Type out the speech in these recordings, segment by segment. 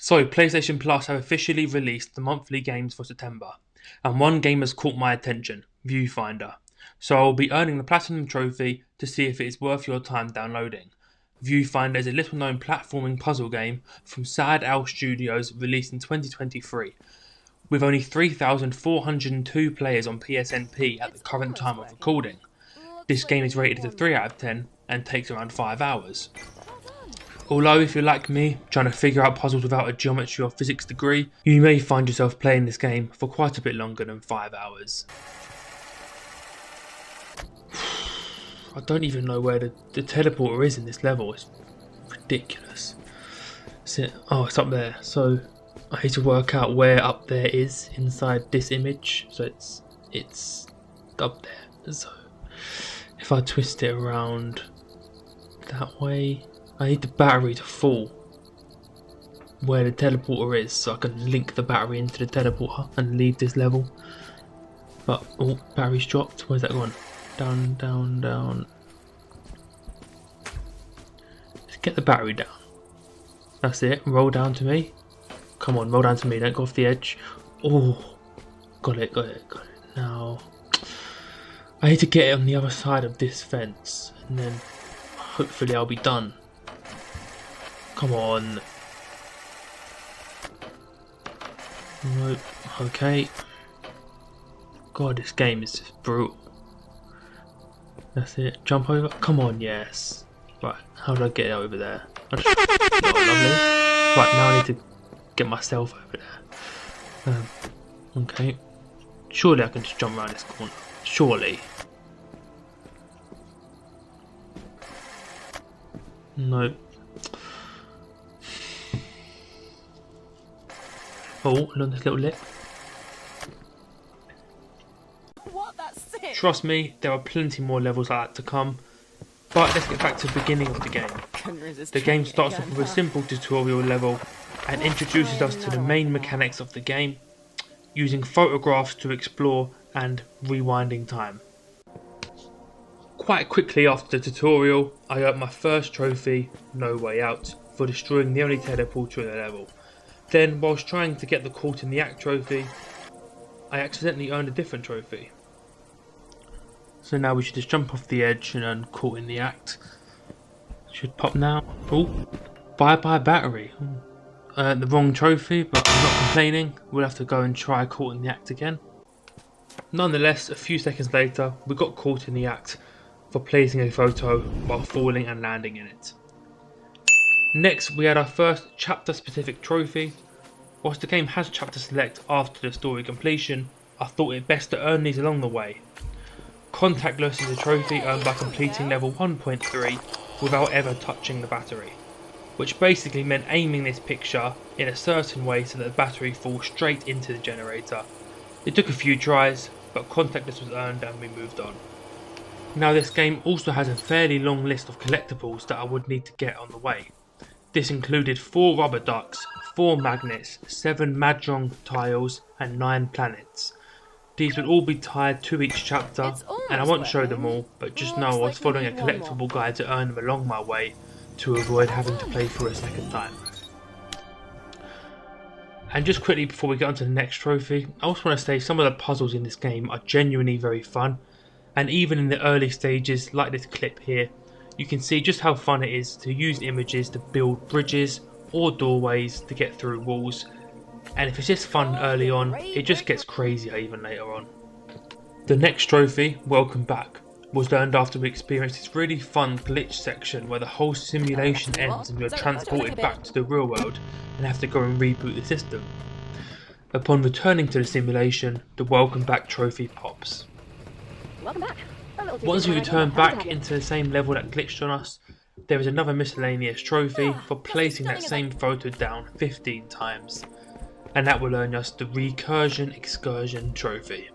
So, PlayStation Plus have officially released the monthly games for September, and one game has caught my attention, Viewfinder. So I will be earning the Platinum Trophy to see if it is worth your time downloading. Viewfinder is a little known platforming puzzle game from Sad Owl Studios released in 2023, with only 3,402 players on PSNP at the current time of recording. This game is rated as a 3 out of 10 and takes around 5 hours. Although if you're like me, trying to figure out puzzles without a geometry or physics degree, you may find yourself playing this game for quite a bit longer than 5 hours. I don't even know where the teleporter is in this level, it's ridiculous. Oh, it's up there, so I need to work out where up there is inside this image, so it's up there. So if I twist it around that way, I need the battery to fall where the teleporter is so I can link the battery into the teleporter and leave this level. But, oh, battery's dropped. Where's that gone? Down, down, down. Let's get the battery down. That's it. Roll down to me. Come on, roll down to me. Don't go off the edge. Oh, got it, got it, got it. Now, I need to get it on the other side of this fence and then hopefully I'll be done. Come on. Nope. Okay. God, this game is just brutal. That's it. Jump over. Come on, yes. Right, how do I get over there? Oh, lovely. Right, now I need to get myself over there. Okay. Surely I can just jump around this corner. Surely. Nope. Oh, and on this little lip. What? That's sick. Trust me, there are plenty more levels like that to come. But let's get back to the beginning of the game. The game starts off with a simple tutorial level and introduces us to the main mechanics of the game, using photographs to explore and rewinding time. Quite quickly after the tutorial, I earned my first trophy, No Way Out, for destroying the only teleporter in the level. Then, whilst trying to get the Caught in the Act trophy, I accidentally earned a different trophy. So now we should just jump off the edge and earn Caught in the Act. Should pop now. Oh, bye bye battery. The wrong trophy, but I'm not complaining. We'll have to go and try Caught in the Act again. Nonetheless, a few seconds later, we got Caught in the Act for placing a photo while falling and landing in it. Next, we had our first chapter-specific trophy. Whilst the game has chapter select after the story completion, I thought it best to earn these along the way. Contactless is a trophy earned by completing level 1.3 without ever touching the battery, which basically meant aiming this picture in a certain way so that the battery falls straight into the generator. It took a few tries, but contactless was earned and we moved on. Now this game also has a fairly long list of collectibles that I would need to get on the way. This included 4 rubber ducks, 4 magnets, 7 Mahjong tiles and 9 planets. These would all be tied to each chapter, and I won't show them all, but just know I was following a collectible guide to earn them along my way to avoid having to play through a second time. And just quickly before we get on to the next trophy, I also want to say some of the puzzles in this game are genuinely very fun, and even in the early stages like this clip here, you can see just how fun it is to use images to build bridges or doorways to get through walls, and if it's just fun early on, it just gets crazier even later on. The next trophy, Welcome Back, was earned after we experienced this really fun glitch section where the whole simulation ends and you're transported back to the real world and have to go and reboot the system. Upon returning to the simulation, the Welcome Back trophy pops. Welcome back. Once we return back into the same level that glitched on us, there is another miscellaneous trophy for placing that same photo down 15 times, and that will earn us the Recursion Excursion trophy.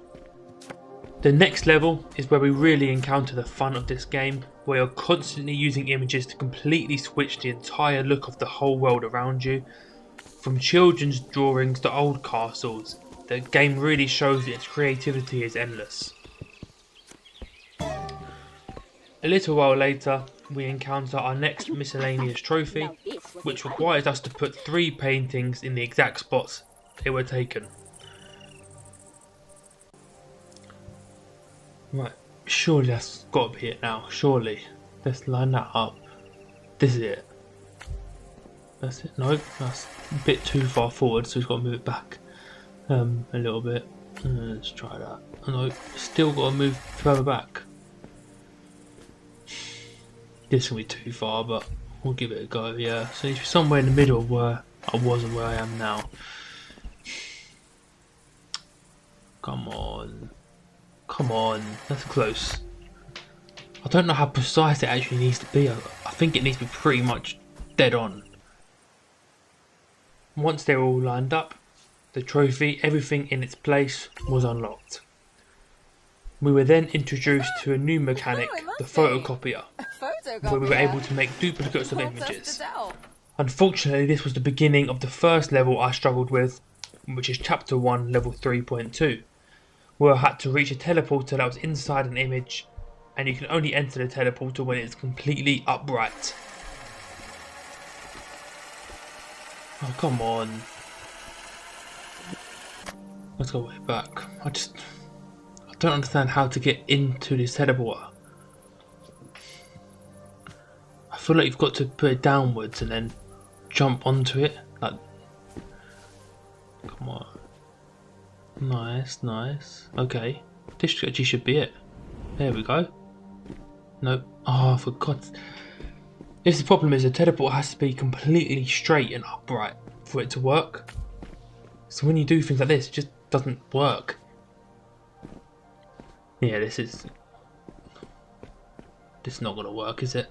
The next level is where we really encounter the fun of this game, where you're constantly using images to completely switch the entire look of the whole world around you. From children's drawings to old castles, the game really shows that its creativity is endless. A little while later, we encounter our next miscellaneous trophy, which requires us to put 3 paintings in the exact spots they were taken. Right, surely that's got to be it now, surely. Let's line that up. This is it. That's it. No, that's a bit too far forward, so we've got to move it back a little bit. Let's try that. No, still got to move further back. This will be too far, but we'll give it a go, yeah. So it's somewhere in the middle of where I was and where I am now. Come on. Come on. That's close. I don't know how precise it actually needs to be. I think it needs to be pretty much dead on. Once they're all lined up, the trophy, everything in its place, was unlocked. We were then introduced to a new mechanic, the photocopier, where we were able to make duplicates of images. Unfortunately, this was the beginning of the first level I struggled with, which is Chapter 1, Level 3.2, where I had to reach a teleporter that was inside an image, and you can only enter the teleporter when it's completely upright. Oh, come on. Let's go way back. I don't understand how to get into this teleporter. I feel like you've got to put it downwards and then jump onto it. Like, come on. Nice, nice. Okay. This actually should be it. There we go. Nope. Oh, for God's... This the problem is the teleport has to be completely straight and upright for it to work. So when you do things like this, it just doesn't work. Yeah, this is not gonna work, is it?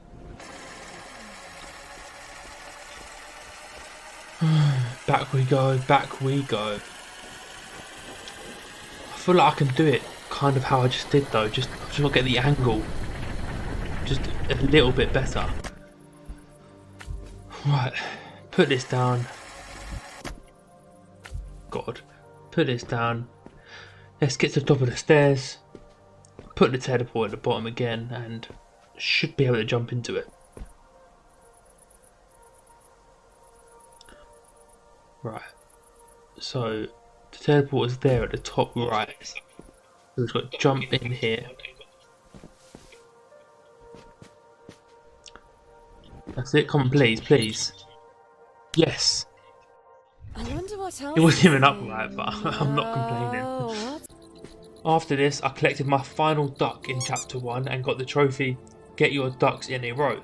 Back we go, back we go. I feel like I can do it kind of how I just did though, just not get the angle just a little bit better. Right, put this down. God, put this down. Let's get to the top of the stairs. Put the teleport at the bottom again and should be able to jump into it. Right, so the teleport is there at the top right. So we've got to jump in here. That's it, come on please, please. Yes! I wonder what else. It wasn't even upright, but I'm not complaining. After this, I collected my final duck in Chapter 1 and got the trophy, Get Your Ducks in a Row.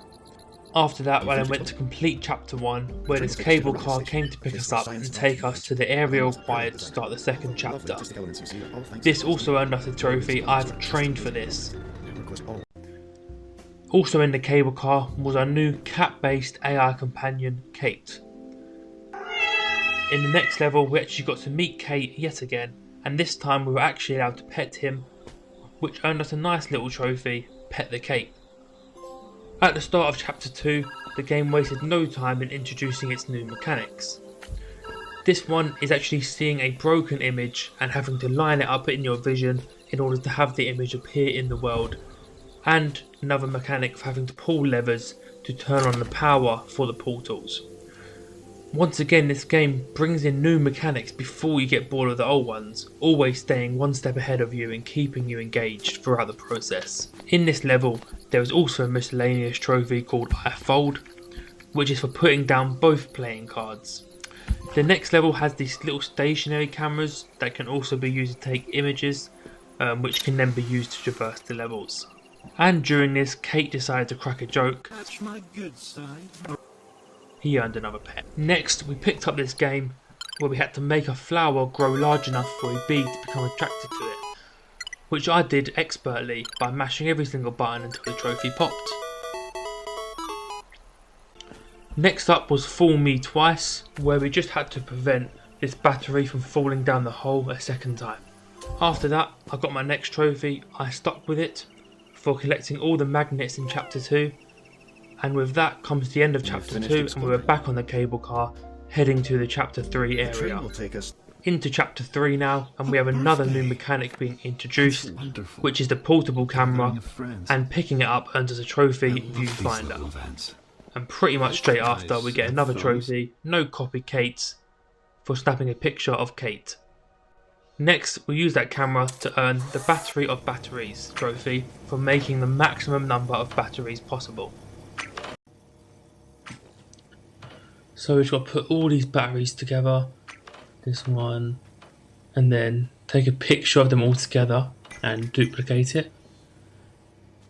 After that, I then went to complete Chapter 1, where this cable car came to pick us up and take us to the area required to start the second chapter. This also earned us a trophy. I've trained for this. Also in the cable car was our new cat-based AI companion, Kate. In the next level, we actually got to meet Kate yet again, and this time we were actually allowed to pet him, which earned us a nice little trophy, Pet the Kate. At the start of Chapter 2, the game wasted no time in introducing its new mechanics. This one is actually seeing a broken image and having to line it up in your vision in order to have the image appear in the world, and another mechanic of having to pull levers to turn on the power for the portals. Once again, this game brings in new mechanics before you get bored of the old ones, always staying one step ahead of you and keeping you engaged throughout the process. In this level, there is also a miscellaneous trophy called I Fold, which is for putting down both playing cards. The next level has these little stationary cameras that can also be used to take images, which can then be used to traverse the levels. And during this, Kate decided to crack a joke. That's my good side. He earned another pet. Next, we picked up this game where we had to make a flower grow large enough for a bee to become attracted to it, which I did expertly by mashing every single button until the trophy popped. Next up was Fool Me Twice, where we just had to prevent this battery from falling down the hole a second time. After that, I got my next trophy. I stuck with it for collecting all the magnets in Chapter 2. And with that comes the end of Chapter 2, and we're back on the cable car, heading to the Chapter 3 area. Into Chapter 3 now, and we have another new mechanic being introduced, which is the portable camera, and picking it up earns us a trophy, Viewfinder. And pretty much straight after, we get another trophy, no copycats, for snapping a picture of Kate. Next, we use that camera to earn the Battery of Batteries trophy for making the maximum number of batteries possible. So we've got to put all these batteries together, this one, and then take a picture of them all together and duplicate it.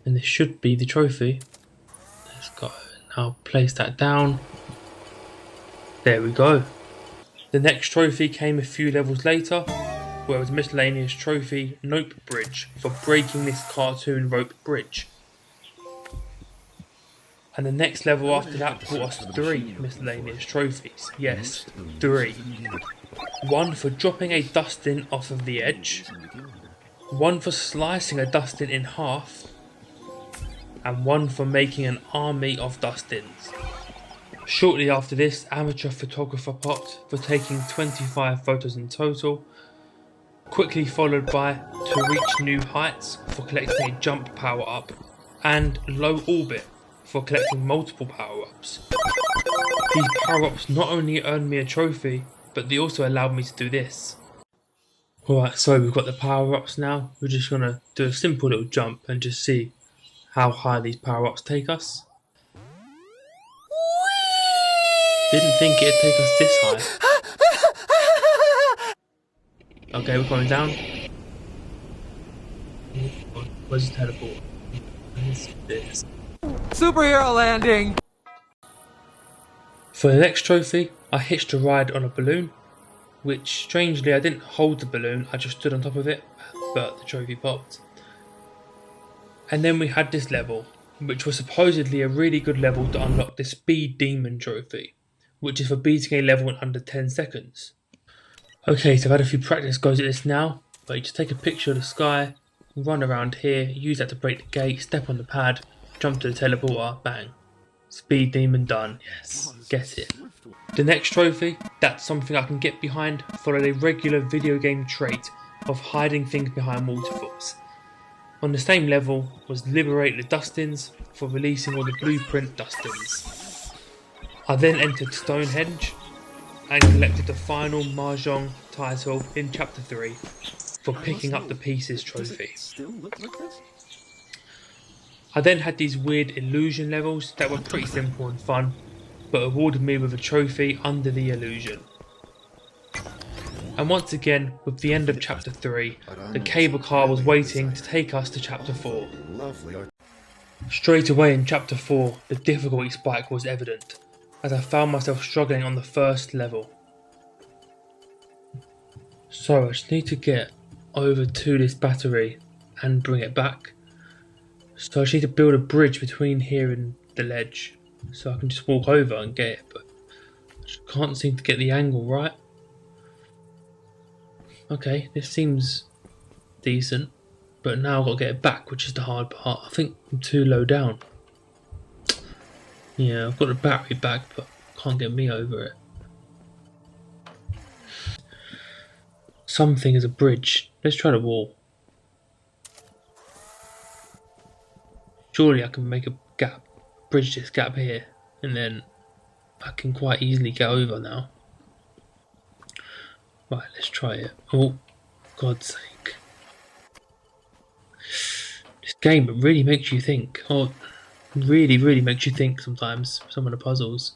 And this should be the trophy. Let's go. Now place that down. There we go. The next trophy came a few levels later, where it was miscellaneous trophy Nope Bridge for breaking this cartoon rope bridge. And the next level after that brought us 3 miscellaneous trophies. Yes, 3. One for dropping a dustin off of the edge, one for slicing a dustin in half, and one for making an army of dustins. Shortly after this, amateur photographer popped for taking 25 photos in total, quickly followed by to reach new heights for collecting a jump power up, and low orbit for collecting multiple power-ups. These power-ups not only earned me a trophy, but they also allowed me to do this. Alright, so we've got the power-ups now. We're just going to do a simple little jump and just see how high these power-ups take us. Didn't think it'd take us this high. Okay, we're going down. Where's the teleport? Where's this? Superhero landing! For the next trophy, I hitched a ride on a balloon, which strangely I didn't hold the balloon, I just stood on top of it, but the trophy popped. And then we had this level, which was supposedly a really good level to unlock the Speed Demon trophy, which is for beating a level in under 10 seconds. Okay, so I've had a few practice goes at this now, but you just take a picture of the sky, run around here, use that to break the gate, step on the pad, jump to the teleporter, bang. Speed Demon done, yes, get it. The next trophy, that's something I can get behind, followed a regular video game trait of hiding things behind waterfalls. On the same level was liberate the Dustins for releasing all the blueprint Dustins. I then entered Stonehenge and collected the final Mahjong title in chapter 3 for picking up the pieces trophy. I then had these weird illusion levels that were pretty simple and fun, but awarded me with a trophy under the illusion. And once again, with the end of chapter 3, the cable car was waiting to take us to chapter 4. Straight away in chapter 4, the difficulty spike was evident, as I found myself struggling on the first level. So I just need to get over to this battery and bring it back. So I just need to build a bridge between here and the ledge, so I can just walk over and get it, but I just can't seem to get the angle right. Okay, this seems decent, but now I've got to get it back, which is the hard part. I think I'm too low down. Yeah, I've got the battery back, but can't get me over it. Something is a bridge. Let's try the wall. Surely I can make a gap, bridge this gap here, and then I can quite easily get over now. Right, let's try it. Oh, God's sake. This game really makes you think. Oh, really makes you think sometimes, some of the puzzles.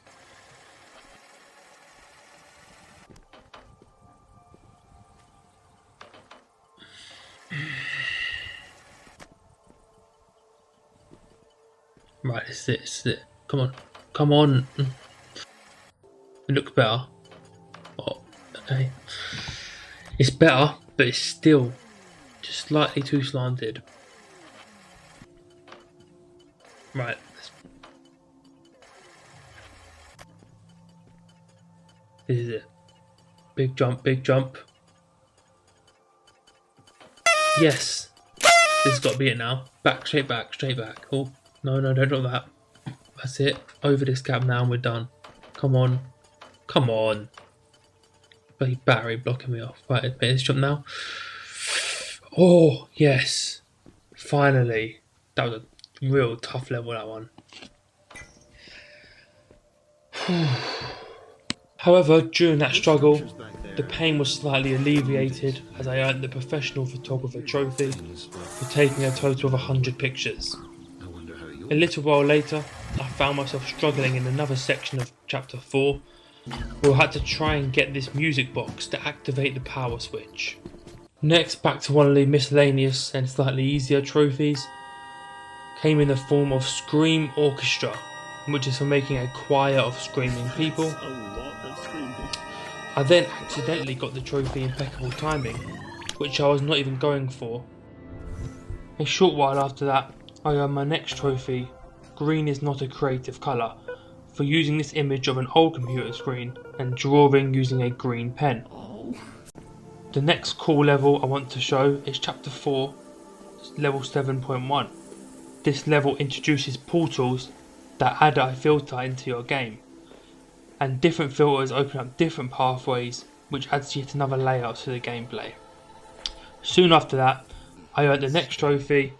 Right, this is it, this is it. Come on, come on. It looks better. Oh, okay. It's better, but it's still just slightly too slanted. Right. This is it. Big jump, big jump. Yes! This has got to be it now. Back, straight back, straight back. Oh, no, don't drop that. That's it. Over this gap now and we're done. Come on. Come on. Bloody battery blocking me off. Right, let's jump now. Oh, yes. Finally. That was a real tough level, that one. However, during that struggle, the pain was slightly alleviated as I earned the Professional Photographer trophy for taking a total of 100 pictures. A little while later, I found myself struggling in another section of Chapter 4, where I had to try and get this music box to activate the power switch. Next, back to one of the miscellaneous and slightly easier trophies, came in the form of Scream Orchestra, which is for making a choir of screaming people. I then accidentally got the trophy Impeccable Timing, which I was not even going for. A short while after that, I earned my next trophy, Green is Not a Creative Colour, for using this image of an old computer screen and drawing using a green pen. The next cool level I want to show is Chapter 4, level 7.1. This level introduces portals that add a filter into your game, and different filters open up different pathways, which adds yet another layer to the gameplay. Soon after that, I earned the next trophy.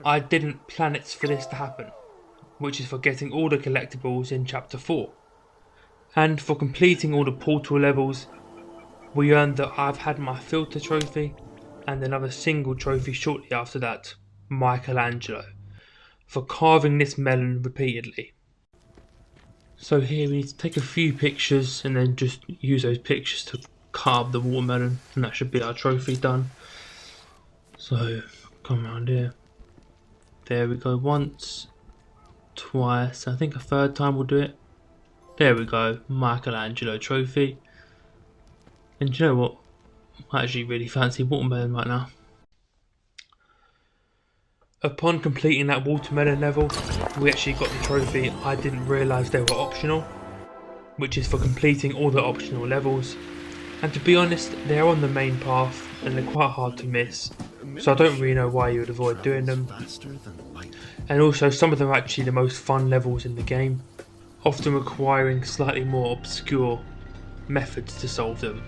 I didn't plan it for this to happen, which is for getting all the collectibles in Chapter 4. And for completing all the portal levels, we earned the I've Had My Filter trophy, and another single trophy shortly after that, Michelangelo, for carving this melon repeatedly. So here we need to take a few pictures and then just use those pictures to carve the watermelon, and that should be our trophy done. So come around here. There we go, once, twice, I think a third time we'll do it. There we go, Michelangelo trophy. And do you know what? I actually really fancy watermelon right now. Upon completing that watermelon level, we actually got the trophy I didn't realise they were optional, which is for completing all the optional levels. And to be honest, they're on the main path and they're quite hard to miss, so I don't really know why you would avoid doing them. And also some of them are actually the most fun levels in the game, often requiring slightly more obscure methods to solve them.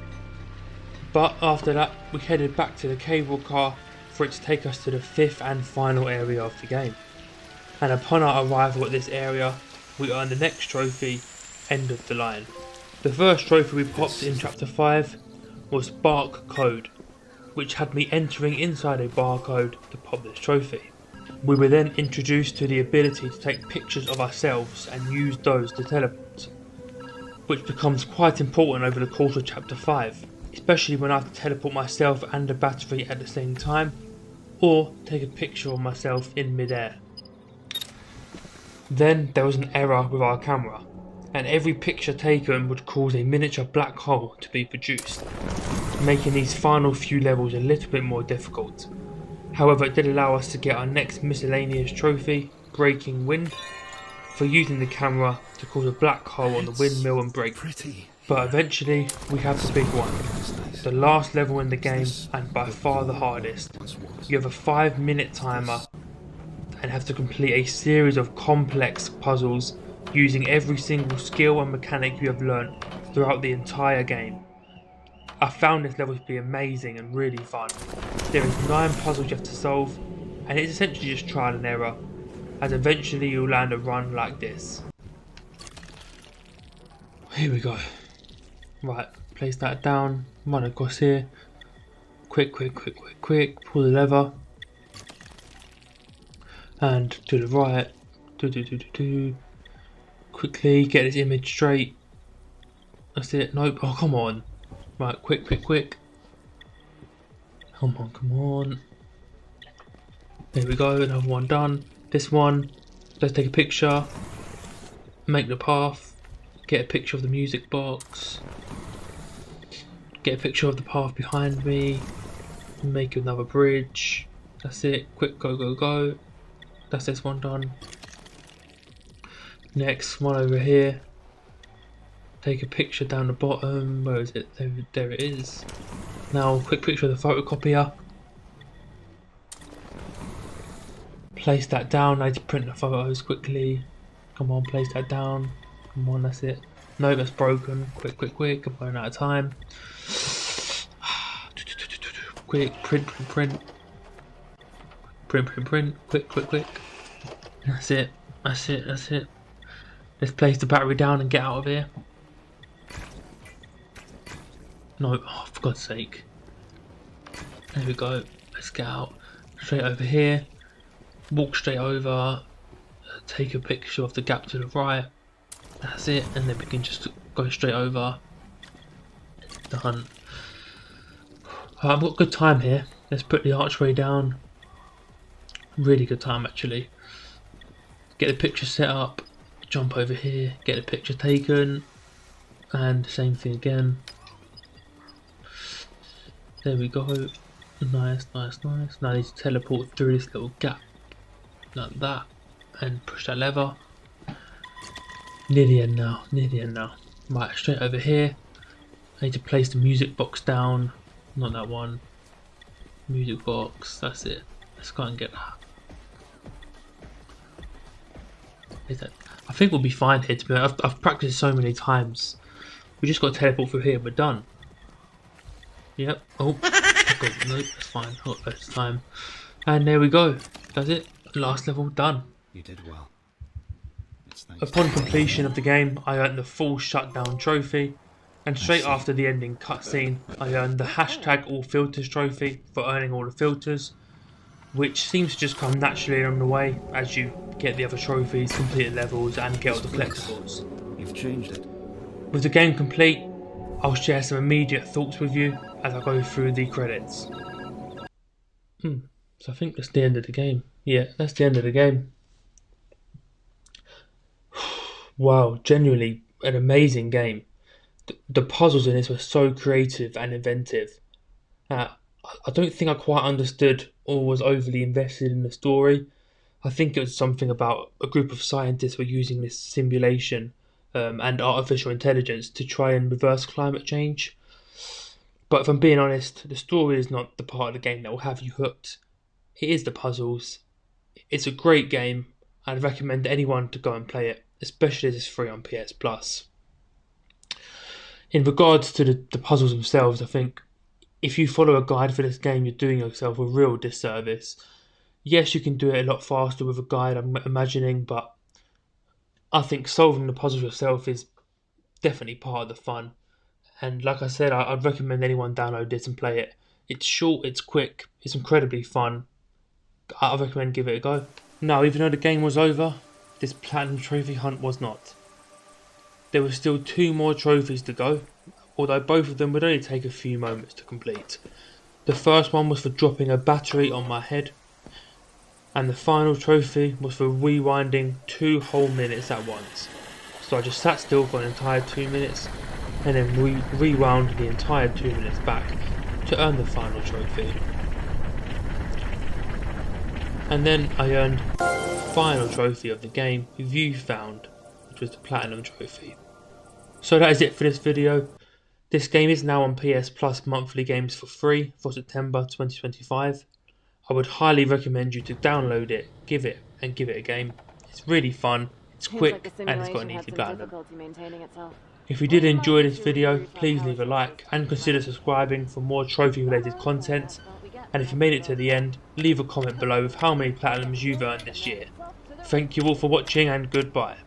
But after that, we headed back to the cable car for it to take us to the fifth and final area of the game. And upon our arrival at this area, we earned the next trophy, End of the Line. The first trophy we popped in Chapter 5 was Bark Code, which had me entering inside a barcode to pop this trophy. We were then introduced to the ability to take pictures of ourselves and use those to teleport, which becomes quite important over the course of Chapter 5, especially when I have to teleport myself and the battery at the same time, or take a picture of myself in mid-air. Then there was an error with our camera, and every picture taken would cause a miniature black hole to be produced, making these final few levels a little bit more difficult. However, it did allow us to get our next miscellaneous trophy, Breaking Wind, for using the camera to cause a black hole on the windmill and break. But eventually, we have the big one, the last level in the game and by far the hardest. You have a 5-minute timer and have to complete a series of complex puzzles using every single skill and mechanic you have learnt throughout the entire game. I found this level to be amazing and really fun. There is 9 puzzles you have to solve, and it's essentially just trial and error, as eventually you'll land a run like this. Here we go. Right, place that down, run across here, quick, pull the lever, and to the right, quickly get this image straight, that's it, nope, oh come on, right, quick, come on, there we go, another one done. This one, let's take a picture, make the path, get a picture of the music box, get a picture of the path behind me, make another bridge, that's it, quick, go, that's this one done. Next one over here, take a picture down the bottom, where is it, there it is. Now quick picture of the photocopier, place that down, I need to print the photos quickly, come on, place that down, come on, that's it. No, that's broken. Quick, I'm running out of time. Quick, print. Quick. That's it. There's Let's place the battery down and get out of here. No, oh, for God's sake. There we go. Let's get out. Straight over here. Walk straight over. Take a picture of the gap to the right. That's it. And then we can just go straight over. Done. I've got good time here. Let's put the archway down. Really good time actually. Get the picture set up. Jump over here. Get the picture taken. And same thing again. There we go. Nice, nice, nice. Now I need to teleport through this little gap. Like that. And push that lever. Near the end now. Near the end now. Right, straight over here. I need to place the music box down. Not that one. Music box. That's it. Let's go and get that. Is that? I think we'll be fine here. To be honest, I've practiced so many times. We just got to teleport through here. We're done. Yep. Oh. God, no, that's fine. Not this time. And there we go. That's it. Last level done. You did well. Upon completion of the game, I earned the full shutdown trophy. And straight after the ending cutscene, I earned the hashtag all filters trophy for earning all the filters, which seems to just come naturally along the way as you get the other trophies, complete the levels and get all the collectibles. You've changed it. With the game complete, I'll share some immediate thoughts with you as I go through the credits. So I think that's the end of the game. Yeah, that's the end of the game. Wow, genuinely an amazing game. The puzzles in this were so creative and inventive. I don't think I quite understood or was overly invested in the story. I think it was something about a group of scientists were using this simulation and artificial intelligence to try and reverse climate change. But if I'm being honest, the story is not the part of the game that will have you hooked. It is the puzzles. It's a great game. I'd recommend anyone to go and play it, especially as it's free on PS Plus. In regards to the puzzles themselves, I think if you follow a guide for this game, you're doing yourself a real disservice. Yes, you can do it a lot faster with a guide, I'm imagining, but I think solving the puzzles yourself is definitely part of the fun. And like I said, I'd recommend anyone download this and play it. It's short, it's quick, it's incredibly fun. I recommend give it a go. Now, even though the game was over, this platinum trophy hunt was not. There were still 2 more trophies to go, although both of them would only take a few moments to complete. The first one was for dropping a battery on my head, and the final trophy was for rewinding 2 whole minutes at once. So I just sat still for an entire 2 minutes, and then rewound the entire 2 minutes back to earn the final trophy. And then I earned the final trophy of the game, Viewfinder, which was the platinum trophy. So that is it for this video. This game is now on PS Plus monthly games for free for September 2025. I would highly recommend you to download it, give it a game. It's really fun, it's quick, and it's got an easy platinum. If you did enjoy this video, please leave a like and consider subscribing for more trophy related content. And if you made it to the end, leave a comment below with how many platinums you've earned this year. Thank you all for watching and goodbye.